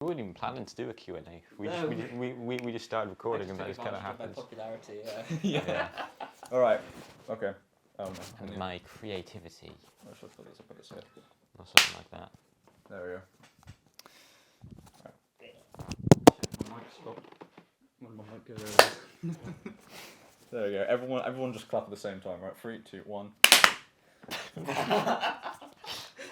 We weren't even planning to do a Q&A. No. We just started recording and that just kind of happened. happened. Popularity, Yeah. All right. Okay. Oh no. And my creativity. I should put this here. Or something like that. There we go. There we go. Everyone just clap at the same time, right? 3, 2, 1.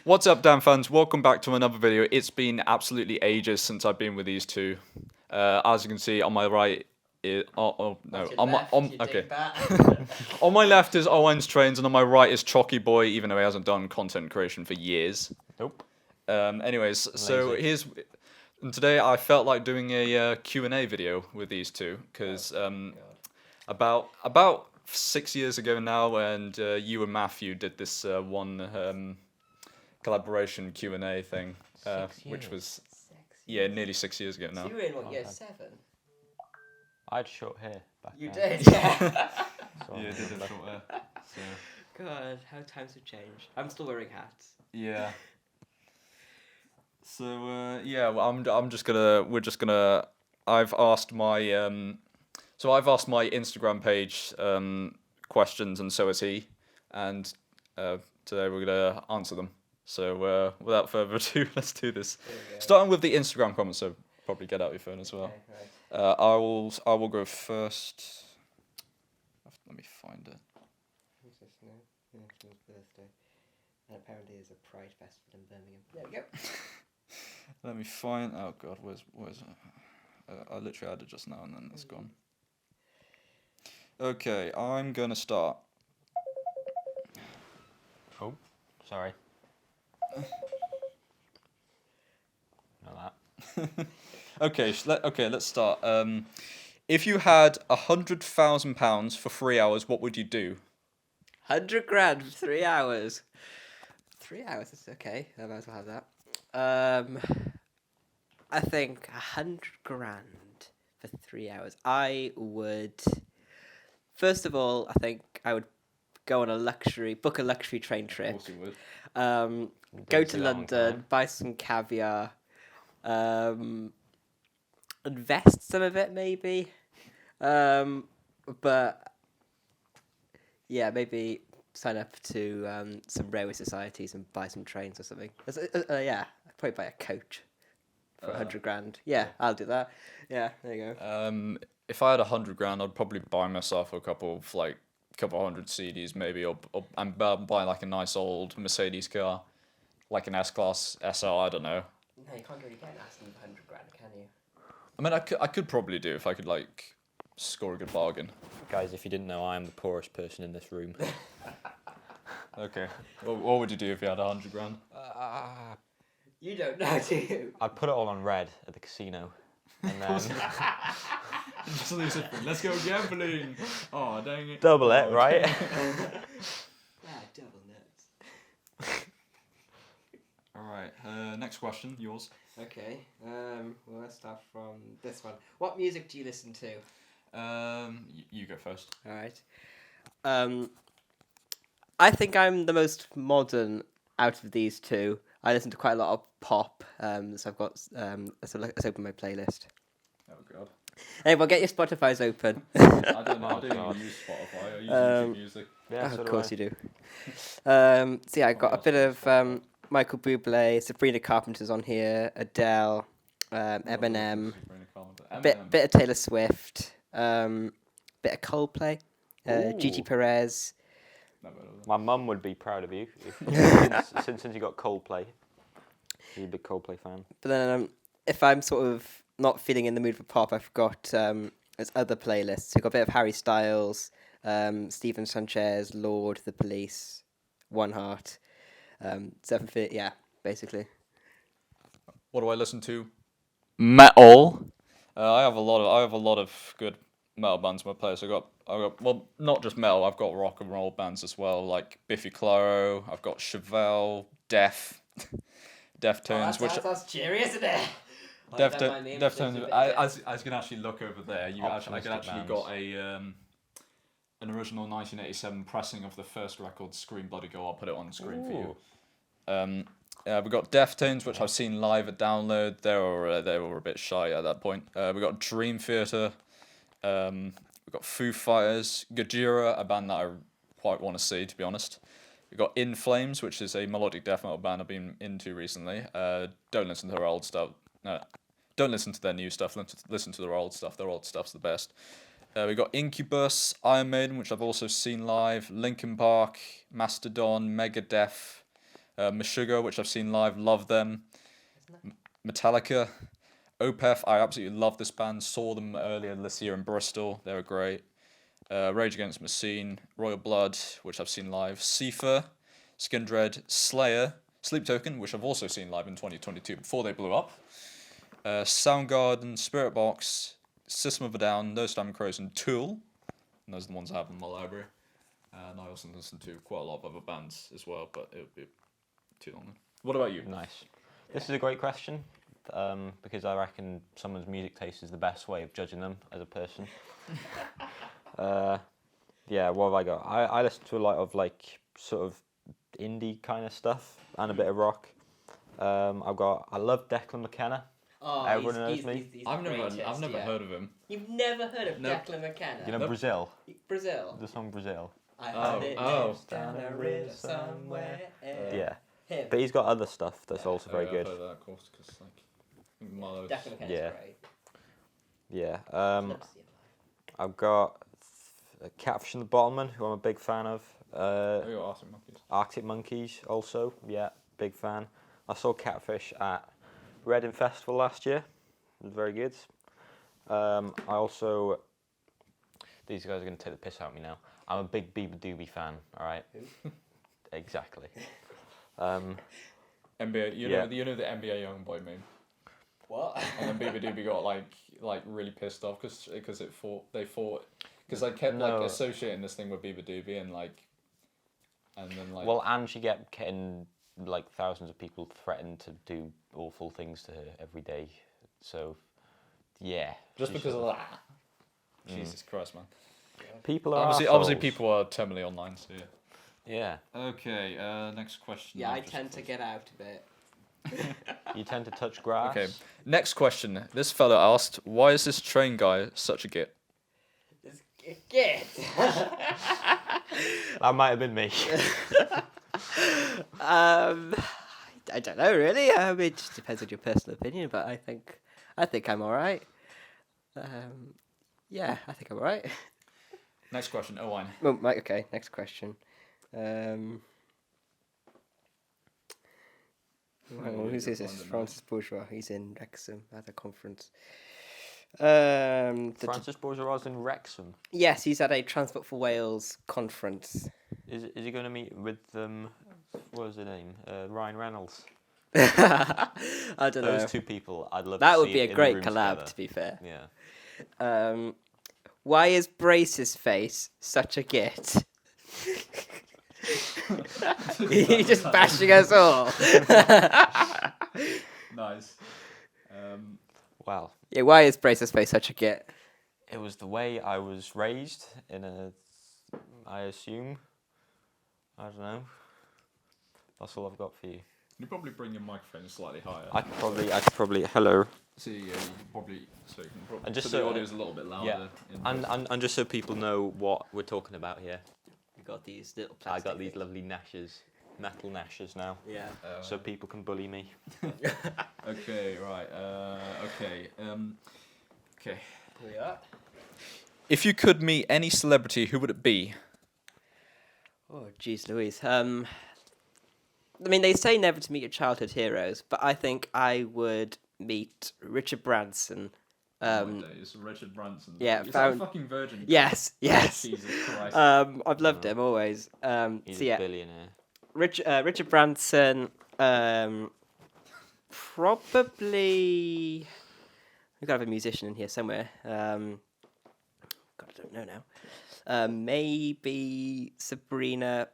What's up, Dan fans? Welcome back to another video. It's been absolutely ages since I've been with these two. As you can see, on my right is on my left is Owen's Trains, and on my right is Chalky Boy, even though he hasn't done content creation for years. Nope. Anyways, so and today I felt like doing a Q&A video with these two because about 6 years ago now, and you and Matthew did this one collaboration Q&A thing, which was nearly 6 years ago now. So you were in what, year 7? I had short hair back You then. did, yeah. So Yeah, did have short hair. So. God, how times have changed. I'm still wearing hats. Yeah. So well, we're just gonna. I've asked my Instagram page questions, and so has he, and today we're gonna answer them. So without further ado, let's do this. Starting with the Instagram comments, so probably get out your phone as well. Okay, right. I will go first. Let me find it. Who's this now? Yeah, it's his birthday. And apparently there's a Pride Festival in Birmingham. There we go. Let me find. Oh God, where's it? I literally had it just now and then it's gone. Okay, I'm gonna start. Oh, sorry. Not that. Okay, let's start. If you had £100,000 for 3 hours, what would you do? 100 grand for 3 hours. 3 hours, that's okay. I might as well have that. I think 100 grand for 3 hours. I would. First of all, I think I would go on book a luxury train trip. Of course you would. Go to London, buy some caviar, invest some of it maybe, but yeah, maybe sign up to some railway societies and buy some trains or something. Yeah, I'd probably buy a coach for 100 grand. Yeah, I'll do that. Yeah, there you go. If I had 100 grand, I'd probably buy myself a couple hundred CDs maybe, and buy like a nice old Mercedes car, like an S-Class SR. I don't know. No, you can't really get an Aston for 100 grand, can you? I mean, I could probably do if I could like score a good bargain. Guys, if you didn't know, I am the poorest person in this room. Okay. Well, what would you do if you had 100 grand? You don't know, do you? I'd put it all on red at the casino. And then Let's go gambling. Oh, dang it. double it, right? Double nuts. Alright, next question, yours. Okay, well, let's start from this one. What music do you listen to? You go first. Alright. I think I'm the most modern out of these two. I listen to quite a lot of pop, so I've got, let's open my playlist. Oh God. Hey, well, get your Spotify's open. I don't know, I don't even use Spotify, I use YouTube Music. Yeah, of course you do. So yeah, I got a bit of Michael Bublé, Sabrina Carpenter's on here, Adele, Eminem, bit of Taylor Swift, bit of Coldplay, Gigi Perez. My mum would be proud of you since you got Coldplay. You're a big Coldplay fan. But then if I'm sort of not feeling in the mood for pop, I've got there's other playlists. We've got a bit of Harry Styles, Stephen Sanchez, Lord, The Police, One Heart, Seven Feet. Yeah, basically. What do I listen to? Metal. I have a lot of good metal bands in my playlist. I got well, not just metal. I've got rock and roll bands as well, like Biffy Clyro. I've got Chevelle, Deftones, which that's cheery, isn't it? Deftones. As you can actually look over there, I can actually bands. got an original 1987 pressing of the first record, Scream Bloody Go. I'll put it on the screen for you. We got Deftones, which I've seen live at Download. They were a bit shy at that point. We got Dream Theater. We got Foo Fighters, Gojira, a band that I quite want to see, to be honest. We got In Flames, which is a melodic death metal band I've been into recently. Don't listen to their old stuff. No, don't listen to their new stuff. Listen to their old stuff. Their old stuff's the best. We got Incubus, Iron Maiden, which I've also seen live. Linkin Park, Mastodon, Megadeth, Meshuggah, which I've seen live. Love them. Metallica. Opeth, I absolutely love this band. Saw them earlier this year in Bristol. They were great. Rage Against the Machine, Royal Blood, which I've seen live. Seether, Skindred, Slayer, Sleep Token, which I've also seen live in 2022 before they blew up. Soundgarden, Spirit Box, System of a Down, No Stamp Crows, and Tool. And those are the ones I have in my library. And I also listen to quite a lot of other bands as well, but it would be too long. What about you? Nice. This is a great question. Because I reckon someone's music taste is the best way of judging them as a person. Yeah, what have I got? I listen to a lot of like sort of indie kind of stuff and a bit of rock. I love Declan McKenna. Oh, Everyone knows me. He's I've never heard of him. You've never heard of Nope. Declan McKenna? You know Nope. Brazil? Brazil. The song Brazil. I Oh, heard it oh. lives down a river somewhere. Yeah. Him. But he's got other stuff that's Yeah. also very I've good. heard that, of course, because like Milo's. Declan McKenna's Yeah. great. Yeah. Love to see him live. I've got Catfish and the Bottlemen, who I'm a big fan of. Oh, you got Arctic Monkeys. Arctic Monkeys also, yeah, big fan. I saw Catfish at Reading Festival last year. It was very good. I also, these guys are going to take the piss out of me now. I'm a big Bieber Doobie fan, alright? Exactly. NBA, you know the NBA young boy meme. What? And then Bieber Doobie got like really pissed off because because I kept No. like associating this thing with Bieber Doobie and then like. Well, and she kept getting like thousands of people threatened to do awful things to her every day. So, yeah. just she because of sort that. Jesus Christ, man. People are Obviously arseholes. people are terminally online, so yeah. Yeah. Okay, next question. Yeah, I tend to get out of it. You tend to touch grass. Okay, next question. This fella asked, "Why is this train guy such a git?" Get. That might have been me. I don't know really. It just depends on your personal opinion, but I think I'm all right. Yeah, I think I'm all right. Next question, Owen. Well, Mike, okay, next question. Hang on, who's this? This is Francis Bourgeois. He's in Wrexham at a conference. Francis Bourgeois in Wrexham. Yes, he's at a Transport for Wales conference. Is he going to meet with what was the name? Ryan Reynolds. I don't know. Those two people, I'd love That to would see be a in the great room collab, together. to be fair. Yeah. Why is Brace's face such a git? He's just bashing us all. Nice. Well, Yeah, why is Brace's face such a git? it was the way I was raised I assume. I don't know. That's all I've got for you. You probably bring your microphone slightly higher. I could probably, hello. See, yeah, you can probably And just put so- the audio's a little bit louder. Yeah. And just so people know what we're talking about here, We got these little I plastic got these things. lovely metal nashes now, Yeah. so people can bully me. Okay, right. Okay. Okay. Here we are. If you could meet any celebrity, who would it be? Oh, jeez Louise. I mean, they say never to meet your childhood heroes, but I think I would meet Richard Branson. Nowadays, Richard Branson. yeah, Is found- that a fucking virgin? Yes, yes. Jesus Christ. I've loved him always. He's So a yeah, billionaire. Richard Branson. Probably. We've got to have a musician in here somewhere. God, I don't know now. Maybe Sabrina.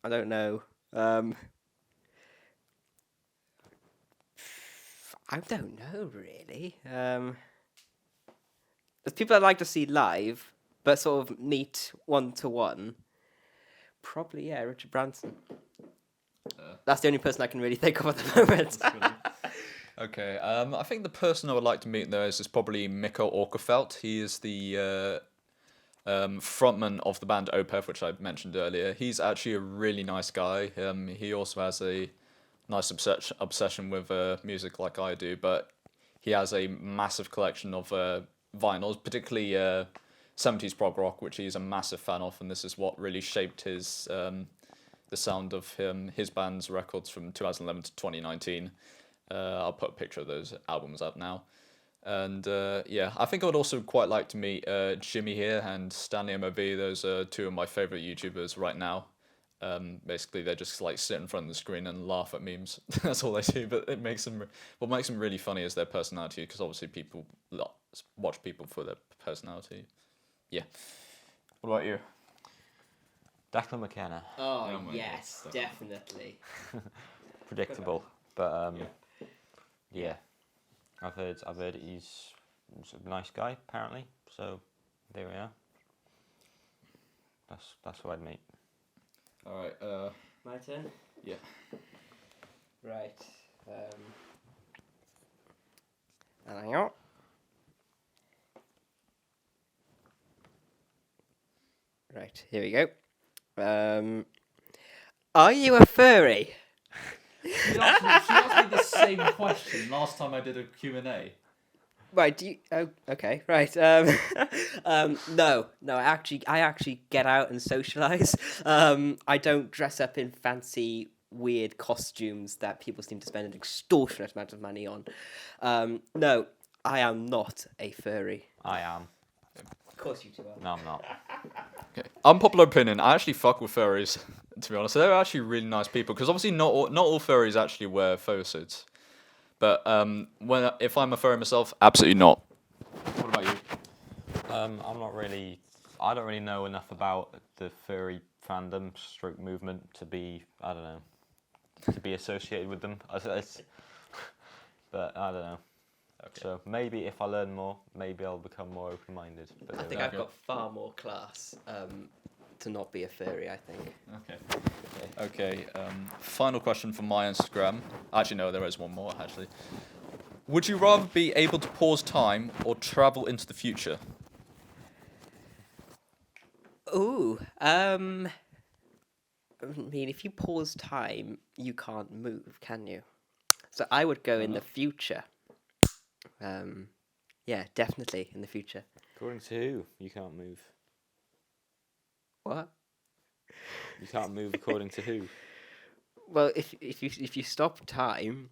I don't know. I don't know really. There's people I'd like to see live, but sort of meet 1-to-1. Probably, yeah, Richard Branson. That's the only person I can really think of at the moment. Okay, I think the person I would like to meet though is probably Mikko Åkerfeldt. He is the frontman of the band Opeth, which I mentioned earlier. He's actually a really nice guy. He also has a nice obsession with music like I do, but he has a massive collection of vinyls, particularly 70s prog rock, which he's a massive fan of, and this is what really shaped his the sound of his band's records from 2011 to 2019. I'll put a picture of those albums up now. And yeah, I think I would also quite like to meet Jimmy here and Stanley MOV. Those are two of my favorite YouTubers right now. Basically, they just like sit in front of the screen and laugh at memes. That's all they do. But it makes them. What makes them really funny is their personality, because obviously people watch people for their personality. Yeah. What about you? Declan McKenna. Oh, Oh my yes, God, definitely. Predictable, but yeah. I've heard he's a nice guy apparently. So there we are. That's what I'd meet. All right. My turn? Yeah. Right. Hang on. Right, here we go. Are you a furry? She asked me the same question last time I did a Q&A. Right, do you... Oh, okay, right. No, I actually get out and socialise. I don't dress up in fancy, weird costumes that people seem to spend an extortionate amount of money on. No, I am not a furry. I am. Of course you two are. No, I'm not. Okay. Unpopular opinion. I actually fuck with furries. To be honest, they're actually really nice people. Because obviously, not all furries actually wear fur suits. But if I'm a furry myself, absolutely not. What about you? I'm not really. I don't really know enough about the furry fandom stroke movement to be. I don't know. To be associated with them. But I don't know. Okay. So maybe if I learn more, maybe I'll become more open-minded. But I think I've got far more class to not be a furry, I think. Okay. Final question from my Instagram. Actually, no, there is one more. Actually, would you rather be able to pause time or travel into the future? Ooh, I mean, if you pause time, you can't move, can you? So I would go in the future. Yeah, definitely in the future. According to who? You can't move. What? You can't move according to who? Well, if you stop time,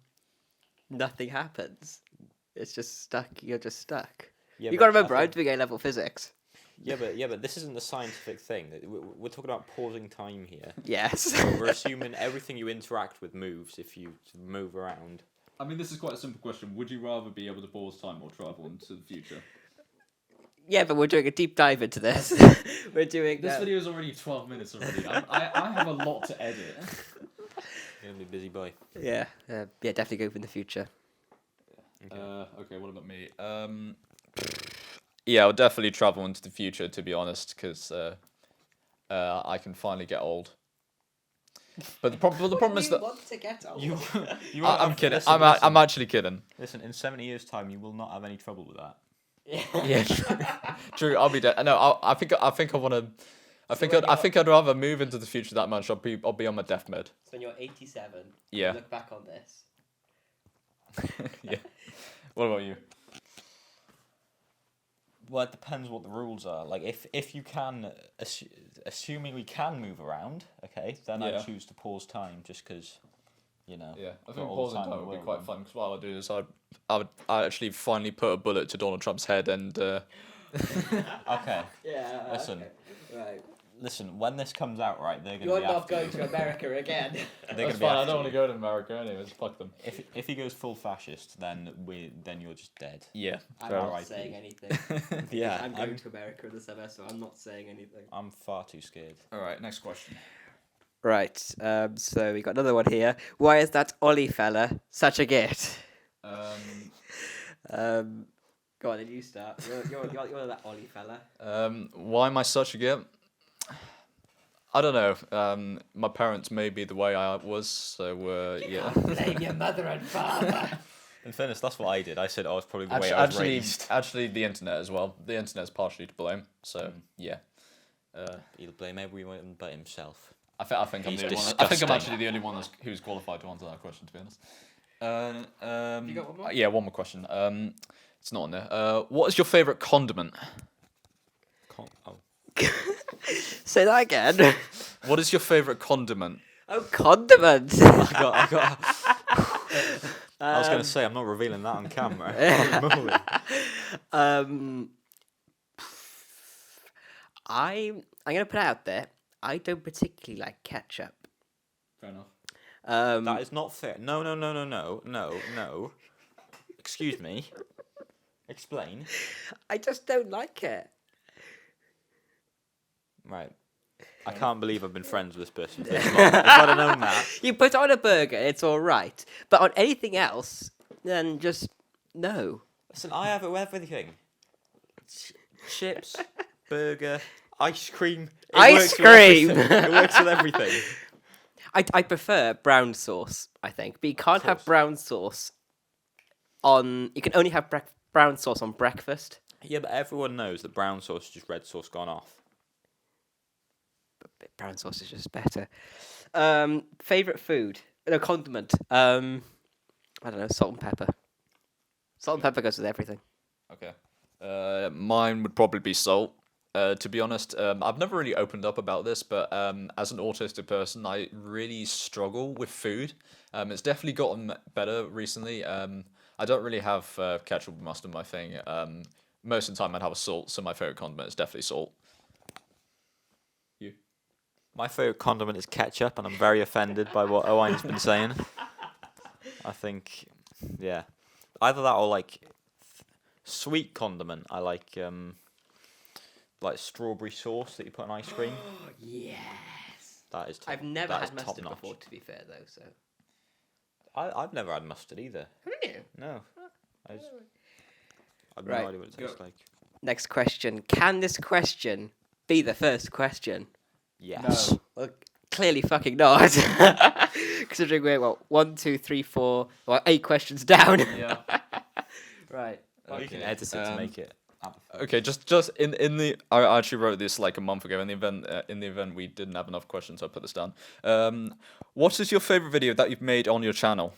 nothing happens. It's just stuck. You're just stuck. Yeah, You but got to remember, I I'm think- doing A-level physics. Yeah, but this isn't the scientific thing. We're talking about pausing time here. Yes. We're assuming everything you interact with moves if you move around. I mean, this is quite a simple question. Would you rather be able to pause time or travel into the future? Yeah, but we're doing a deep dive into this. We're doing This video is already 12 minutes already. I have a lot to edit. You're gonna be busy boy. Yeah, definitely go for the future. Okay, what about me? Yeah, I'll definitely travel into the future, to be honest, because I can finally get old. But the problem is that want to get old? I'm kidding. Listen, I'm actually kidding. Listen, in 70 years' time, you will not have any trouble with that. Yeah, true. I'll be dead. No, I think I want to. I think I'd rather move into the future that much. I'll be on my deathbed. So when you're 87, Yeah. look back on this. Yeah. What about you? Well, it depends what the rules are. Like, if you can, assuming we can move around, okay, then Yeah. I'd choose to pause time just because, you know. Yeah, I got think all the pausing time in time the would be world, quite man. fun because what I'd do is I'd actually finally put a bullet to Donald Trump's head and. Okay, Yeah. Listen. Okay. Right. listen, when this comes out, right, they're going to You're be not after going you. to America again. They're That's gonna be fine. I after don't want you. to go to America anyways. Fuck them. If he goes full fascist, then you're just dead. Yeah. I'm Fair. not R.I.P. saying anything. Yeah, I'm going to America in the summer, so I'm not saying anything. I'm far too scared. All right. Next question. Right. So we got another one here. Why is that Ollie fella such a git? Go on, then you start. You're that Ollie fella. Why am I such a git? I don't know. My parents made me the way I was, so yeah. Blame your mother and father. In fairness, that's what I did. I said I was probably the way I was raised. Actually, the internet as well. The internet's partially to blame. So yeah. He'll blame everyone but himself. I think I'm He's the only one. I think disgusting. I'm actually the only one who's qualified to answer that question. To be honest. You got one more? Yeah, one more question. It's not on there. What is your favorite condiment? Say that again. What is your favorite condiment? Oh, condiments. I was going to say, I'm not revealing that on camera. I'm gonna put it out there. I don't particularly like ketchup. Fair enough. That is not fair. No. Excuse me. Explain. I just don't like it. Right. I can't believe I've been friends with this person for this long. If I'd have known that. You put it on a burger, it's all right, but on anything else, then just no. Listen, I have it with everything. Chips, burger, ice cream. Ice cream! It works with everything. I prefer brown sauce, I think, but you can't have brown sauce on. You can only have brown sauce on breakfast. Yeah, but everyone knows that brown sauce is just red sauce gone off. But brown sauce is just better. Favorite food? No, condiment. I don't know, salt and pepper. Salt and pepper goes with everything. Okay. Mine would probably be salt. To be honest, I've never really opened up about this, but as an autistic person, I really struggle with food. It's definitely gotten better recently. I don't really have ketchup and mustard, my thing. Most of the time I'd have a salt, so my favourite condiment is definitely salt. You? My favourite condiment is ketchup, and I'm very offended by what Owen's been saying. I think, yeah. Either that or, like, sweet condiment. I like strawberry sauce that you put on ice cream. Yes. That is top. I've never that had is mustard top-notch. before, to be fair, though. So. I've never had mustard either. Haven't you? No. I've Right. no idea what it tastes like. Next question. Can this question be the first question? Yes. Well, clearly fucking not. Considering we're, 1, 2, 3, 4, 8 questions down. Yeah. Right. You can edit it to make it. Okay, just in the I actually wrote this like a month ago. In the event we didn't have enough questions, so I put this down. What is your favorite video that you've made on your channel?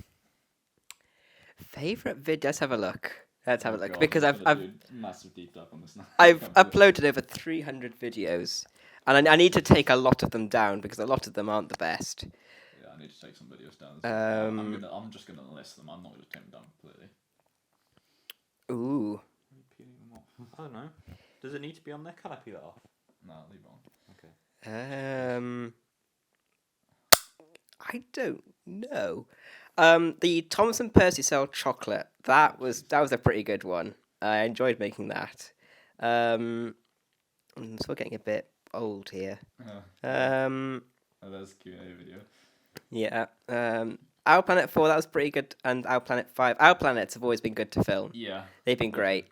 Favorite video? Let's have a look. God, Because I'm I've gonna do a massive deep dive on this now. I've uploaded over 300 videos, and I need to take a lot of them down because a lot of them aren't the best. Yeah, I need to take some videos down. I'm just gonna list them. I'm not gonna take them down completely. Ooh. I don't know. Does it need to be on there? Can I peel it off? No, leave it on. Okay. I don't know. The Thompson Percy Cell chocolate. That was a pretty good one. I enjoyed making that. I'm still getting a bit old here. Oh, that's a Q&A video. Yeah. Our Planet 4, that was pretty good, and Our Planet 5. Our Planets have always been good to film. Yeah. They've been great.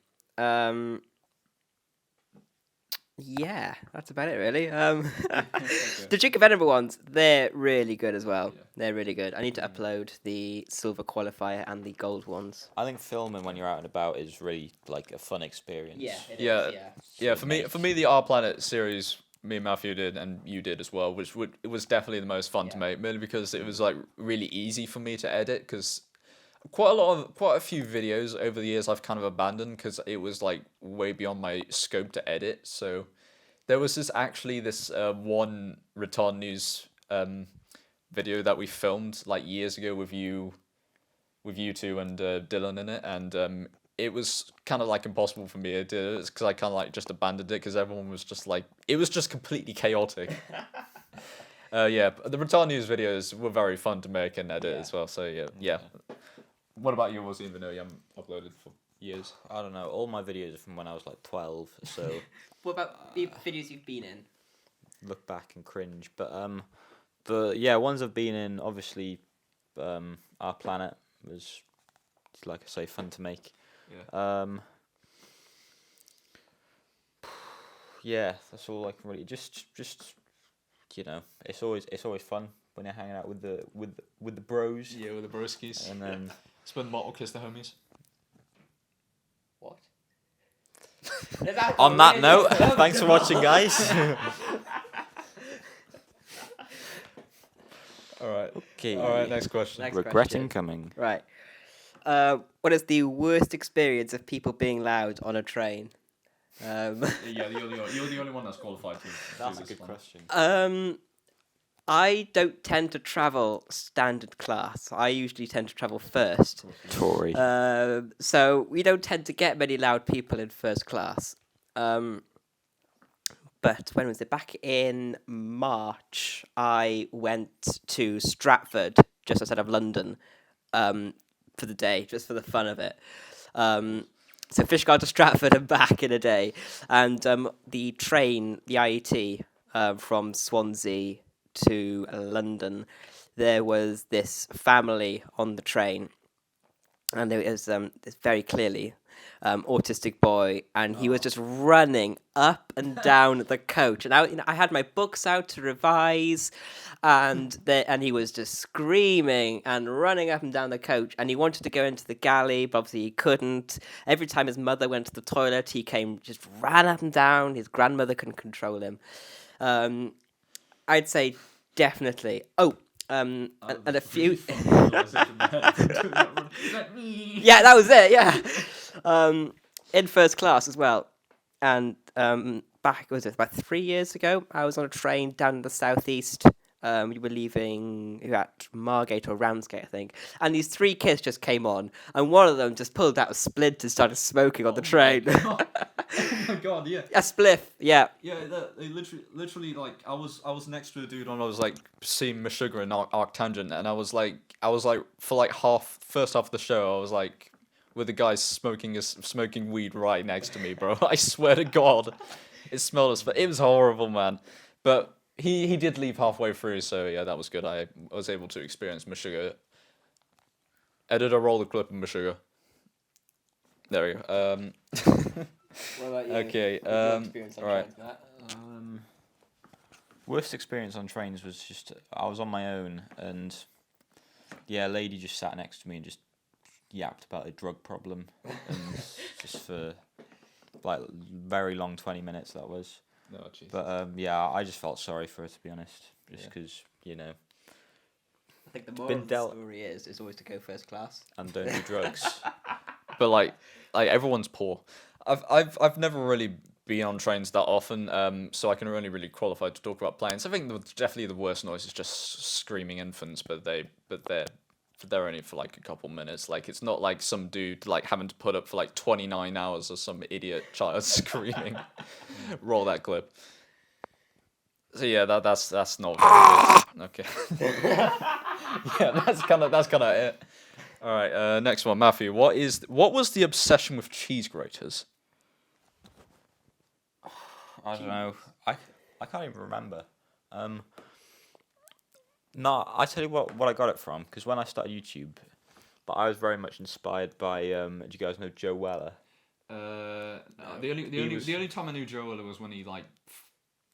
Yeah, that's about it, really. The Duke of Edinburgh ones, they're really good as well. Yeah. They're really good. I need to upload the silver qualifier and the gold ones. I think filming when you're out and about is really like a fun experience. Yeah. For me, the Our Planet series, me and Matthew did, and you did as well, it was definitely the most fun to make, mainly because it was like really easy for me to edit. Because quite a few videos over the years I've kind of abandoned because it was like way beyond my scope to edit. So there was this one Return News video that we filmed like years ago with you two and Dylan in it, and it was kind of like impossible for me to do it because I kind of like just abandoned it because everyone was just like, it was just completely chaotic. Yeah, but the Return News videos were very fun to make and edit as well. So yeah. What about yours, even though you haven't uploaded for years? I don't know. All my videos are from when I was like 12, so What about the videos you've been in? look back and cringe. But ones I've been in, obviously, Our Planet was, like I say, fun to make. Yeah. Yeah, that's all I can really just you know, it's always fun when you're hanging out with the bros. Yeah, with the broskies. And then It's when the motto kiss the homies. What? on that note, thanks for watching, guys. All right. Okay. All right. Next question. Next Regretting question. coming. Right. What is the worst experience of people being loud on a train? Yeah, you're the only one that's qualified to. That's do a this good one. question. I don't tend to travel standard class. I usually tend to travel first. Tory. So we don't tend to get many loud people in first class. But when was it? Back in March, I went to Stratford, just outside of London, for the day, just for the fun of it. So Fishguard to Stratford and back in a day. And the train, the IET, from Swansea to London, there was this family on the train. And there was this very clearly autistic boy, and he was just running up and down the coach. And I had my books out to revise, and he was just screaming and running up and down the coach. And he wanted to go into the galley, but obviously he couldn't. Every time his mother went to the toilet, he just ran up and down. His grandmother couldn't control him. I'd say definitely. And a few. Yeah, that was it. Yeah, in first class as well. And back was it about 3 years ago? I was on a train down in the southeast. We were leaving at Margate or Ramsgate, I think. And these 3 kids just came on, and one of them just pulled out a splint and started smoking on the train. Oh my god, yeah. A spliff, yeah. Yeah, they literally like I was next to a dude and I was like seeing Meshuggah in Arctangent, and I was like for like first half of the show I was like with the guy smoking weed right next to me, bro. I swear to God, it smelled us, but it was horrible, man. But he did leave halfway through, so yeah, that was good. I was able to experience Meshuggah. Editor, roll the clip of Meshuggah. There we go. What about you? Okay. Right. Worst experience on trains was just I was on my own, and yeah, a lady just sat next to me and just yapped about a drug problem, and just for like very long 20 minutes that was. No, Jesus. But yeah, I just felt sorry for her, to be honest, just because you know. I think the moral of the story is always to go first class. And don't do drugs. But like everyone's poor. I've never really been on trains that often, so I can only really qualify to talk about planes. I think definitely the worst noise is just screaming infants, but they're only for like a couple minutes. Like it's not like some dude like having to put up for like 29 hours or some idiot child screaming. Roll that clip. So yeah, that's not very good. Okay. Yeah, that's kind of it. All right, next one, Matthew. What was the obsession with cheese graters? I don't know. I can't even remember. No, I tell you what I got it from, because when I started YouTube, but I was very much inspired by. Do you guys know Joe Weller? The only time I knew Joe Weller was when he like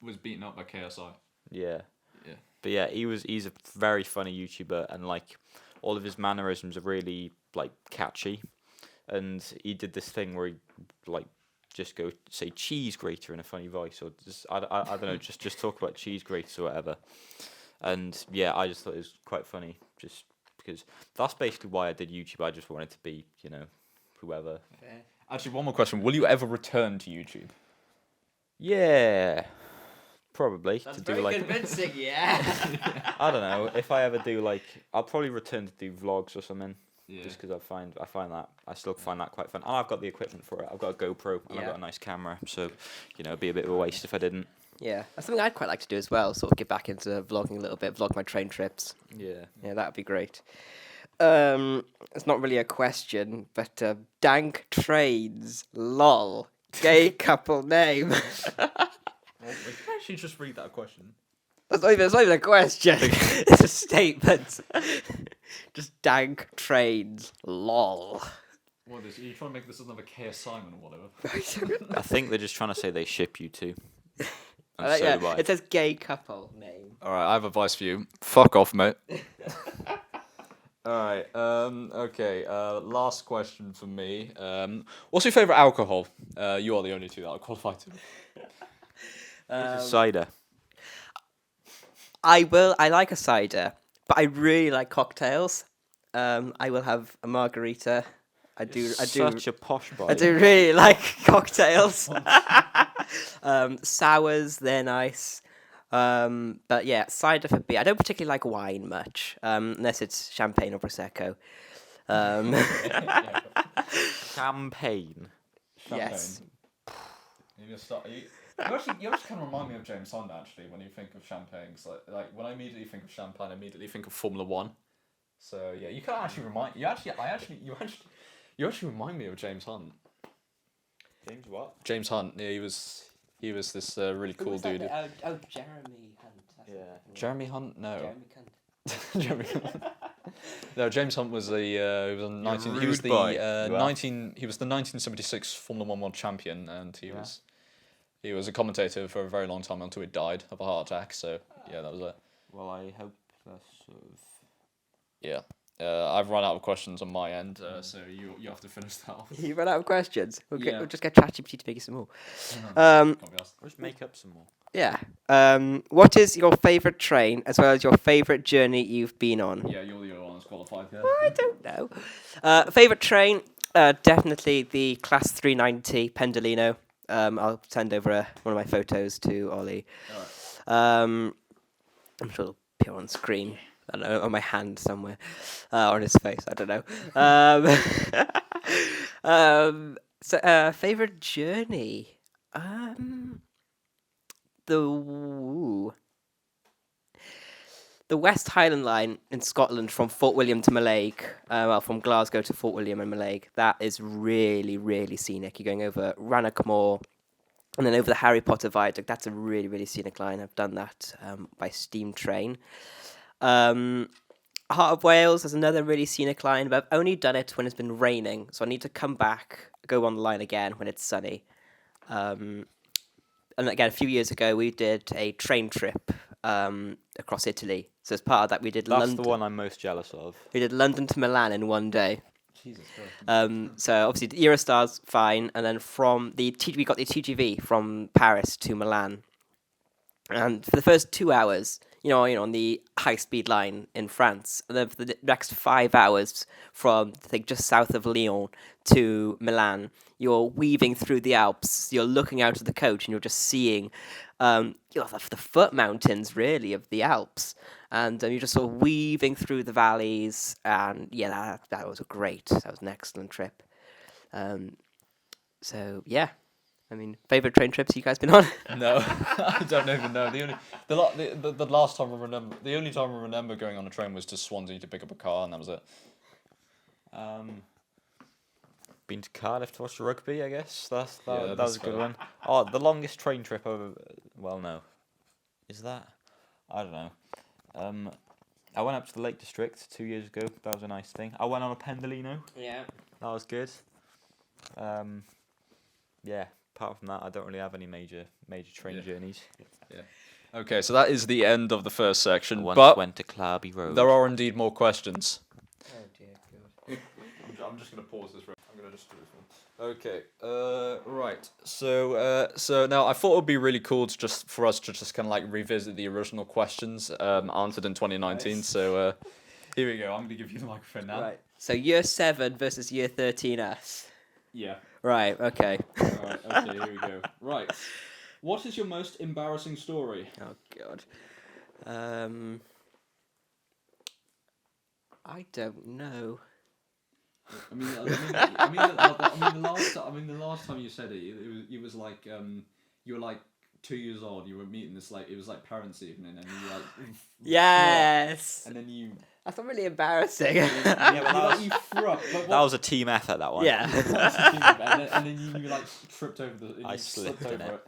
was beaten up by KSI. Yeah. Yeah. But yeah, he's a very funny YouTuber, and like all of his mannerisms are really like catchy, and he did this thing where he like just go say cheese grater in a funny voice, or just I don't know, just talk about cheese graters or whatever. And yeah, I just thought it was quite funny, just because that's basically why I did YouTube. I just wanted to be, you know, whoever. Actually, one more question: will you ever return to YouTube? Yeah, probably. That's to very do like convincing, yeah. I don't know, if I ever do like, I'll probably return to do vlogs or something. Yeah. Just because I still find that quite fun, and I've got the equipment for it. I've got a GoPro and I've Yeah. got a nice camera, so you know, it'd be a bit of a waste if I didn't. Yeah, that's something I'd quite like to do as well. Sort of get back into vlogging a little bit, vlog my train trips. Yeah. Yeah, that'd be great. It's not really a question, but dank trains, lol, gay couple name. Actually, just read that question. It's not even a question. It's a statement. Just dank trains, lol. What is? Are you trying to make this another KS Simon or whatever? I think they're just trying to say they ship you two. And so do I. It says gay couple name. All right, I have advice for you. Fuck off, mate. All right. Okay. Last question for me. What's your favorite alcohol? You are the only two that are qualified to. Cider. I like a cider, but I really like cocktails. I will have a margarita. I do. Such a posh boy. I do really like cocktails. Sours, they're nice. But yeah, cider for beer. I don't particularly like wine much, unless it's champagne or prosecco. Champagne. Yes. You actually kind of remind me of James Hunt actually when you think of champagne. Like when I immediately think of champagne, I immediately think of Formula One. So yeah, you can actually remind you actually remind me of James Hunt. James what? James Hunt. Yeah, he was this really cool dude. Jeremy Hunt. Yeah. Jeremy Hunt? No. Jeremy Cunt. Jeremy Hunt. No, James Hunt was he was rude boy. he was the 1976 Formula One world champion, and he was a commentator for a very long time until he died of a heart attack. So yeah, that was it. Well, I hope that's sort of... Yeah. I've run out of questions on my end, so you have to finish that off. You run out of questions. We'll Yeah. just get ChatGPT to make you some more. Can't be asked. Let's make up some more. Yeah. What is your favourite train, as well as your favourite journey you've been on? Yeah, you're the only one that's qualified here. I don't know. Favourite train? Definitely the Class 390 Pendolino. I'll send over one of my photos to Ollie. Alright. I'm sure it'll appear on screen. I don't know, on my hand somewhere, or on his face. I don't know. So, favorite journey. The West Highland Line in Scotland from Fort William to Mallaig. From Glasgow to Fort William and Mallaig. That is really, really scenic. You're going over Rannoch Moor and then over the Harry Potter Viaduct. That's a really, really scenic line. I've done that by steam train. Heart of Wales is another really scenic line, but I've only done it when it's been raining, so I need to come back, go on the line again when it's sunny. And again, a few years ago, we did a train trip across Italy. So as part of that, we did That's London. the one I'm most jealous of. We did London to Milan in one day. Jesus Christ. So obviously the Eurostar's fine, and then we got the TGV from Paris to Milan. And for the first 2 hours, on the high-speed line in France, and then for the next 5 hours from, I think, just south of Lyon to Milan, you're weaving through the Alps, you're looking out of the coach, and you're just seeing the foot mountains, really, of the Alps. And you're just sort of weaving through the valleys, and yeah, that was an excellent trip. So, yeah. I mean, favorite train trips you guys been on? No, I don't even know. The last time I remember, the only time I remember going on a train was to Swansea to pick up a car, and that was it. Been to Cardiff to watch the rugby, I guess. That that's was a good fair. one. Oh, the longest train trip I've ever... Well, no. Is that? I don't know. I went up to the Lake District 2 years ago. That was a nice thing. I went on a Pendolino. Yeah. That was good. Yeah. Apart from that, I don't really have any major train journeys. Yeah. Okay, so that is the end of the first section. Once But went to Clarby Road. there are indeed more questions. Oh dear God. I'm just going to pause this. I'm going to just do this one. Okay. Right. So now I thought it would be really cool for us to just kind of like revisit the original questions answered in 2019. Nice. So here we go. I'm going to give you the microphone now. Right. So year 7 versus year 13S. Yeah. Right. Okay. Alright, okay, here we go. Right. What is your most embarrassing story? Oh God. I don't know. The last time you said it was like you were like 2 years old. You were meeting this it was like parents' evening, and you were like yes. and then you. That's not really embarrassing. Yeah, but You threw up. But that was a team effort, that one. Yeah. and then you like tripped over the. I slipped in over it.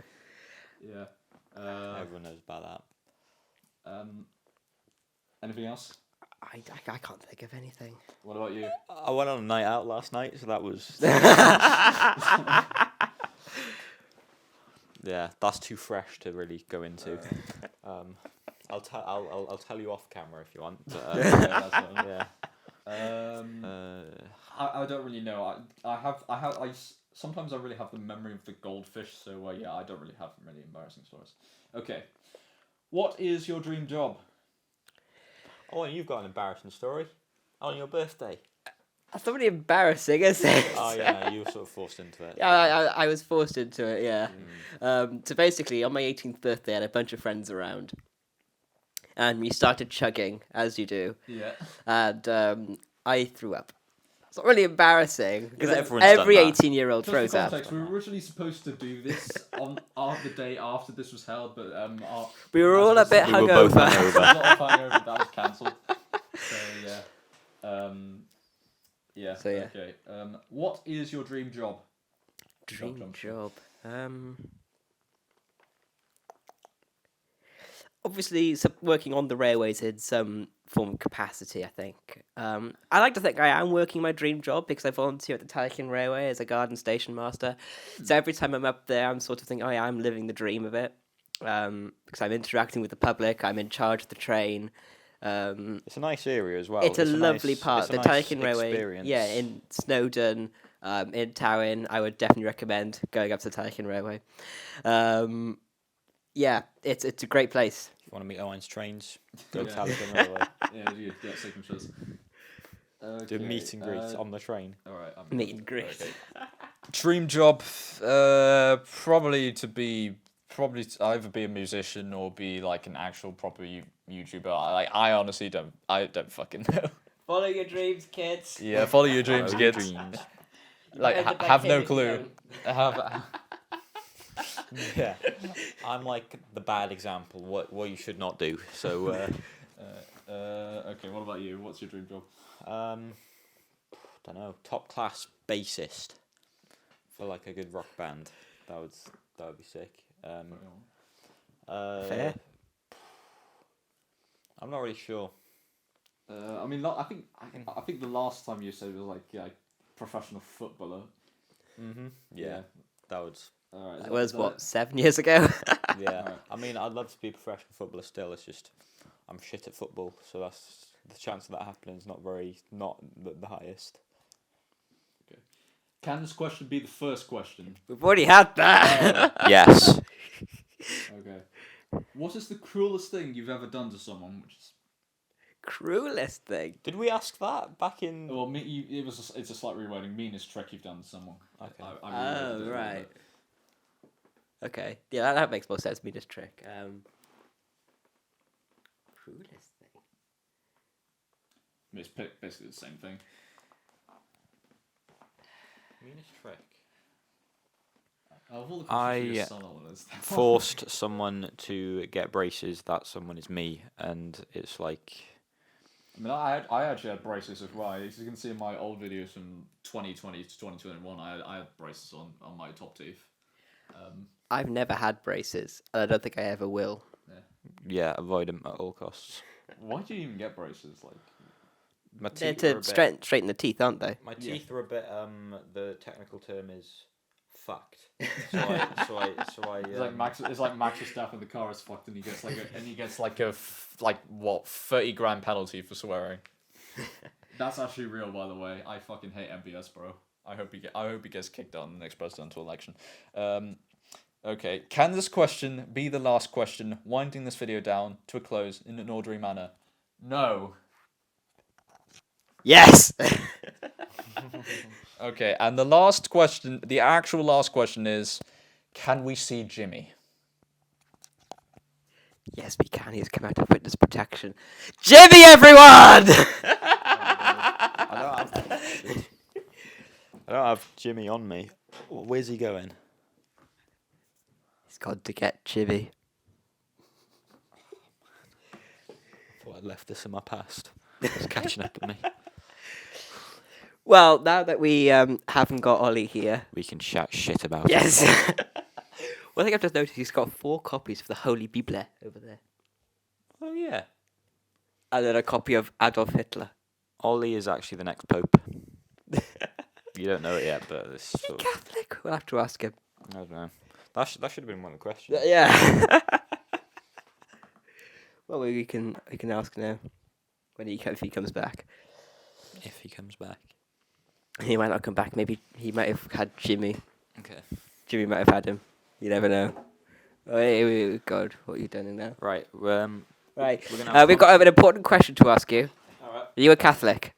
Yeah. Everyone knows about that. Anything else? I can't think of anything. What about you? I went on a night out last night, so that was... Yeah, that's too fresh to really go into. I'll tell you off camera if you want. But, Yeah, that's fine. yeah. I don't really know. Sometimes I really have the memory of the goldfish, so yeah, I don't really have many embarrassing stories. Okay, what is your dream job? Oh, and you've got an embarrassing story on your birthday. That's not really embarrassing, is it? Oh yeah, you were sort of forced into it. Yeah, I was forced into it, yeah. So basically, on my 18th birthday, I had a bunch of friends around. And we started chugging, as you do. Yeah. And I threw up. It's not really embarrassing, because everyone's every done that. 18-year-old Just for throws up. context, we were originally supposed to do this on the day after this was held, but We were all a bit We were both hungover. hungover. a lot of hangover, that was cancelled. So yeah. Yeah. So, yeah. Okay. What is your dream job? Dream job. Obviously, working on the railways in some form of capacity, I think. I like to think I am working my dream job because I volunteer at the Talikin Railway as a garden station master. So every time I'm up there, I'm sort of thinking, oh yeah, I'm living the dream of it. Because I'm interacting with the public, I'm in charge of the train. It's a nice area as well. It's a lovely nice, part. It's a The nice Talikin Railway, experience. yeah, in Snowdon, in Towyn, I would definitely recommend going up to the Talikin Railway. Yeah, it's a great place. If you want to meet Owen's trains, go to Yeah. Taliban Railway. Yeah, you get signatures. Do a meet and greet on the train. All right. Meet and greet. Okay. Dream job, probably to either be a musician or be like an actual proper YouTuber. I honestly don't fucking know. Follow your dreams, kids. Yeah, follow your dreams, Follow your kids. dreams. Like have no clue. Yeah, I'm like the bad example. What you should not do. So, Okay, what about you? What's your dream job? don't know. Top class bassist for like a good rock band. That would be sick. Fair. I'm not really sure. I mean, I think the last time you said was like professional footballer. Yeah, that would. All right, That was, 7 years ago? Yeah, Alright. I mean, I'd love to be a professional footballer still. It's just I'm shit at football, so that's the chance of that happening is not the highest. Can this question be the first question? We've already had that. Yes. Okay. What is the cruelest thing you've ever done to someone? Which is Cruelest thing. Did we ask that back in? well, it's a slight rewording. Meanest trick you've done to someone. Okay. I reworded it a little Right. bit. Okay. Yeah, that makes more sense. Me this trick. Cruelest thing. I mean, it's basically the same thing. Meanest trick. Of all the I questions for your son on this, Forced someone to get braces. That someone is me, and it's like. I mean, I actually had braces as well. As you can see in my old videos from 2020 to 2021, I had braces on my top teeth. I've never had braces, and I don't think I ever will. Yeah, avoid them at all costs. Why do you even get braces? Like, My They're teeth are a to bit. straighten the teeth, aren't they? My Yeah. teeth are a bit. The technical term is fucked. So I. it's like Max Verstappen in the car is fucked, and he gets like a 30 grand penalty for swearing. That's actually real, by the way. I fucking hate MVS, bro. I hope he gets kicked out in the next presidential election. Okay, can this question be the last question, winding this video down to a close in an orderly manner? No. Yes. Okay, and the last question, the actual last question is, can we see Jimmy? Yes, we can. He's come out of witness protection. Jimmy, everyone! I don't have Jimmy on me. Where's he going? He's gone to get Jimmy. Thought I'd left this in my past. It's catching up with me. Well, now that we haven't got Ollie here, We can chat shit about it. yes. Well, I think I've just noticed he's got 4 copies of the Holy Bible over there, Oh yeah. and then a copy of Adolf Hitler. Ollie is actually the next pope. You don't know it yet, but it's Is he sort of, Catholic? We'll have to ask him. I don't know. That should have been one of the questions. Yeah. Well, we can ask now when if he comes back. If he comes back. He might not come back. Maybe he might have had Jimmy. Okay. Jimmy might have had him. You never know. Oh, God, what are you doing now? Right. Right. We're gonna have We've got an important question to ask you. All right. Are you a Catholic?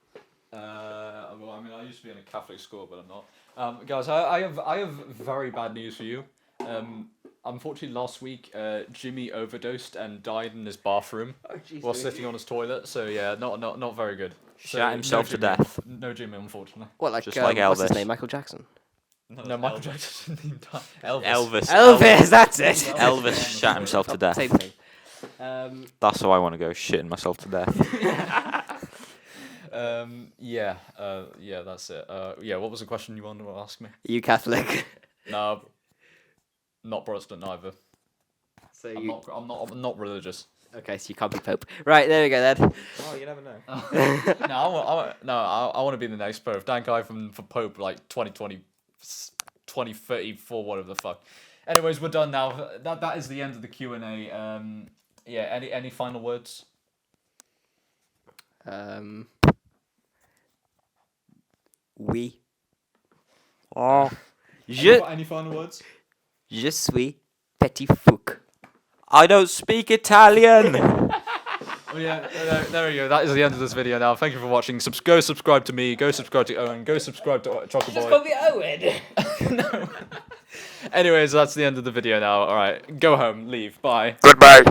Well, I mean, I used to be in a Catholic school, but I'm not. Guys, I have very bad news for you. Unfortunately, last week, Jimmy overdosed and died in his bathroom while sitting on his toilet. So yeah, not very good. Shot himself to Jimmy. death. No Jimmy, unfortunately. What, like, Just like what's his Elvis. name? Michael Jackson? No, Michael Jackson didn't die. Elvis. Elvis, that's it. Elvis shot himself to death. Same thing. That's how I want to go, shitting myself to death. Yeah, that's it. Yeah, what was the question you wanted to ask me? Are you Catholic? No, not Protestant either. So I'm not religious. Okay, so you can't be Pope. Right, there we go then. Oh, you never know. I want to be the next Pope. Thank God for Pope like 2020, 2034, whatever the fuck. Anyways, we're done now. That is the end of the Q&A. Yeah, any final words? Oui. Oh. Any final words? Je suis petit fouc. I don't speak Italian. Oh yeah, there we go. That is the end of this video now. Thank you for watching. Go subscribe to me. Go subscribe to Owen. Go subscribe to Chocolate Boy. me Owen. No. Anyways, that's the end of the video now. All right, go home. Leave. Bye. Goodbye.